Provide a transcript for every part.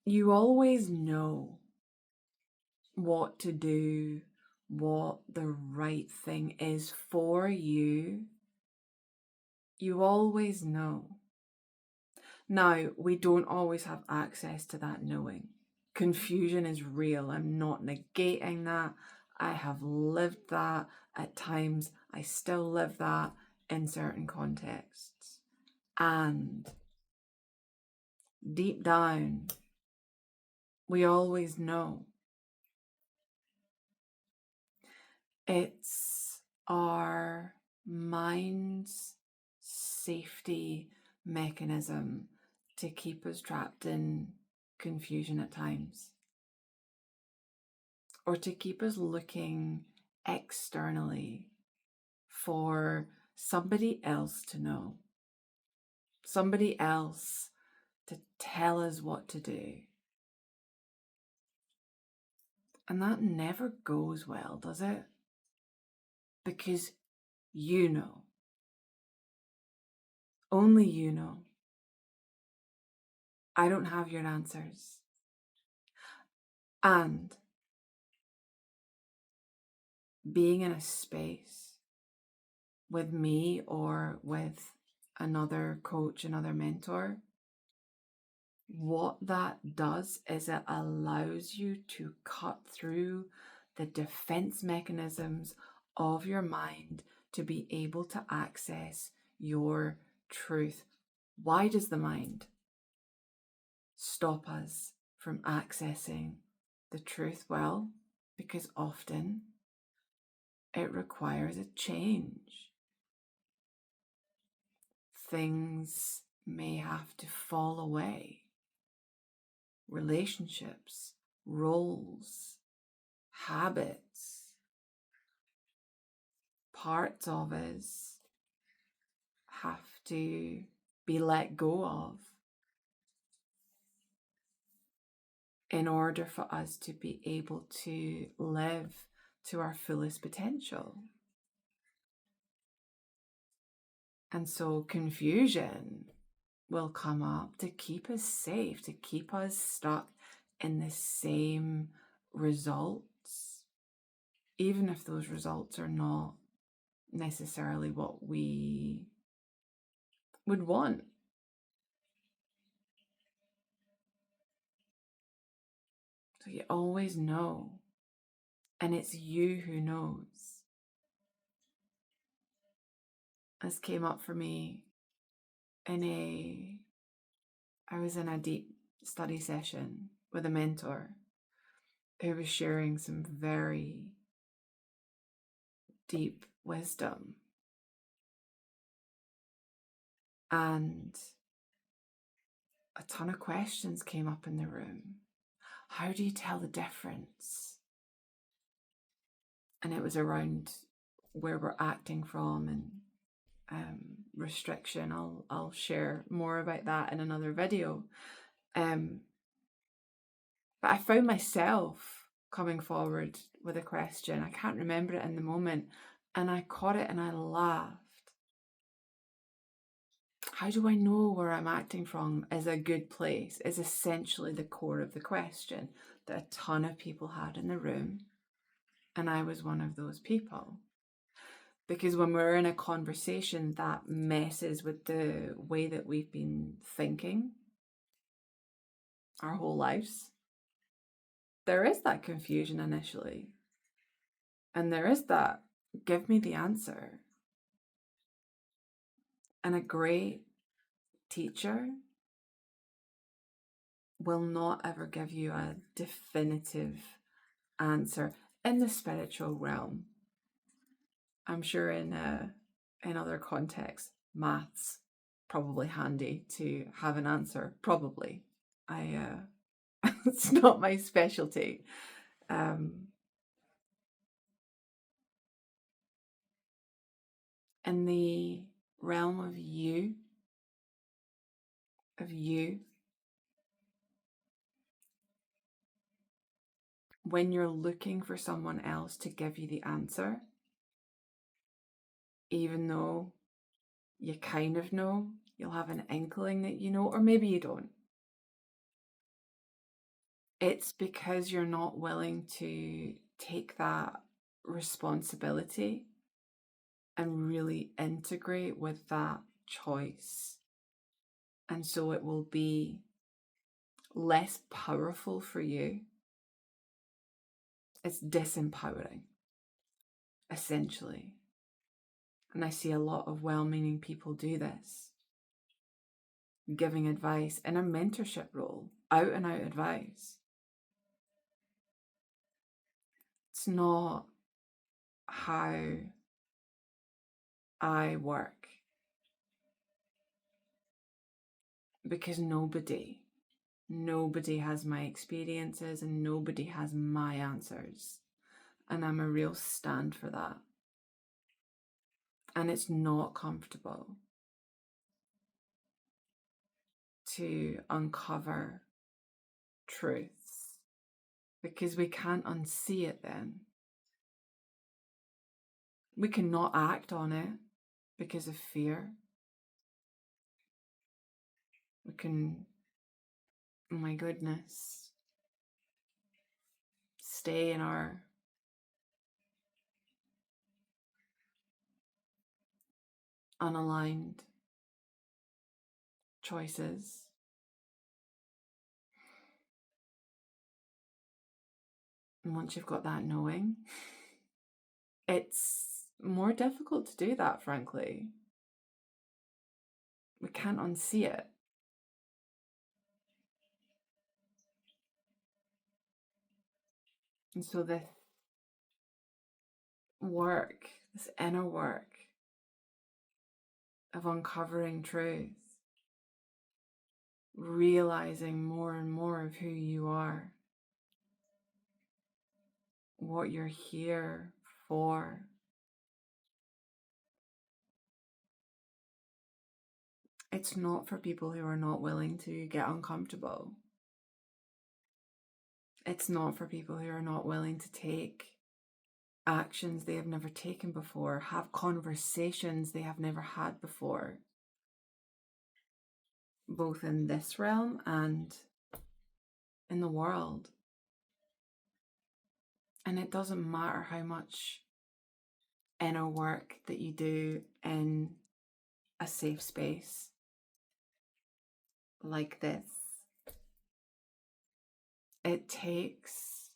You always know what to do, what the right thing is for you. You always know. Now, we don't always have access to that knowing. Confusion is real. I'm not negating that. I have lived that at times. I still live that in certain contexts. And deep down, we always know. It's our mind's safety mechanism to keep us trapped in confusion at times, or to keep us looking externally for somebody else to know, somebody else to tell us what to do. And that never goes well, does it? Because you know. Only you know. I don't have your answers. And being in a space with me or with another coach, another mentor, what that does is it allows you to cut through the defense mechanisms of your mind to be able to access your truth. Why does the mind stop us from accessing the truth? Well, because often it requires a change. Things may have to fall away. Relationships, roles, habits, parts of us have to be let go of in order for us to be able to live to our fullest potential. And so confusion will come up to keep us safe, to keep us stuck in the same results, even if those results are not necessarily what we would want. So you always know, and it's you who knows. This came up for me I was in a deep study session with a mentor who was sharing some very deep wisdom. And a ton of questions came up in the room. How do you tell the difference? And it was around where we're acting from and restriction. I'll share more about that in another video. But I found myself coming forward with a question. I can't remember it in the moment. And I caught it and I laughed. How do I know where I'm acting from is a good place? Is essentially the core of the question that a ton of people had in the room. And I was one of those people. Because when we're in a conversation that messes with the way that we've been thinking our whole lives, there is that confusion initially. And there is that, give me the answer. And a great teacher will not ever give you a definitive answer in the spiritual realm. I'm sure in other contexts, maths probably handy to have an answer. Probably, it's not my specialty. In the realm of you, when you're looking for someone else to give you the answer, even though you kind of know, you'll have an inkling that you know, or maybe you don't. It's because you're not willing to take that responsibility and really integrate with that choice. And so it will be less powerful for you. It's disempowering, essentially. And I see a lot of well-meaning people do this, giving advice in a mentorship role, out and out advice. It's not how I work, because nobody has my experiences and nobody has my answers. And I'm a real stand for that. And it's not comfortable to uncover truths, because we can't unsee it then. We cannot act on it because of fear. We can, oh my goodness, stay in our unaligned choices. And once you've got that knowing, it's more difficult to do that, frankly. We can't unsee it. And so this work, this inner work of uncovering truth, realizing more and more of who you are, what you're here for, it's not for people who are not willing to get uncomfortable. It's not for people who are not willing to take actions they have never taken before, have conversations they have never had before, both in this realm and in the world. And it doesn't matter how much inner work that you do in a safe space like this. It takes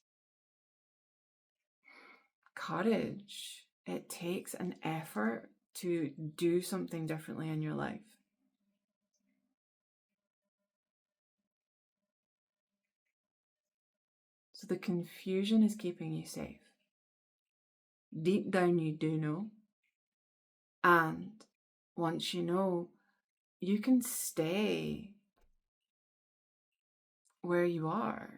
courage. It takes an effort to do something differently in your life. So the confusion is keeping you safe. Deep down, you do know. And once you know, you can stay where you are.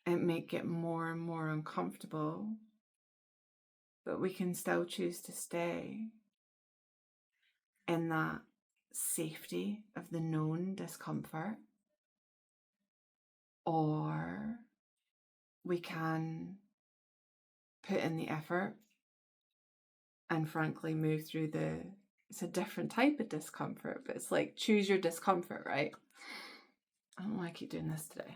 It may get more and more uncomfortable, but we can still choose to stay in that safety of the known discomfort. Or we can put in the effort and frankly move through it's a different type of discomfort, but it's like choose your discomfort, right? I don't know why I keep doing this today.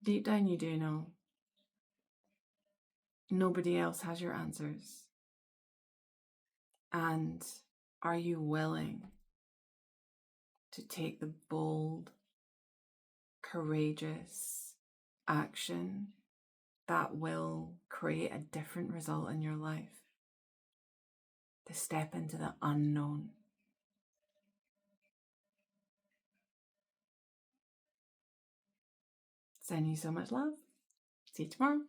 Deep down you do know. Nobody else has your answers. And are you willing to take the bold, courageous action that will create a different result in your life? To step into the unknown. Sending you so much love. See you tomorrow.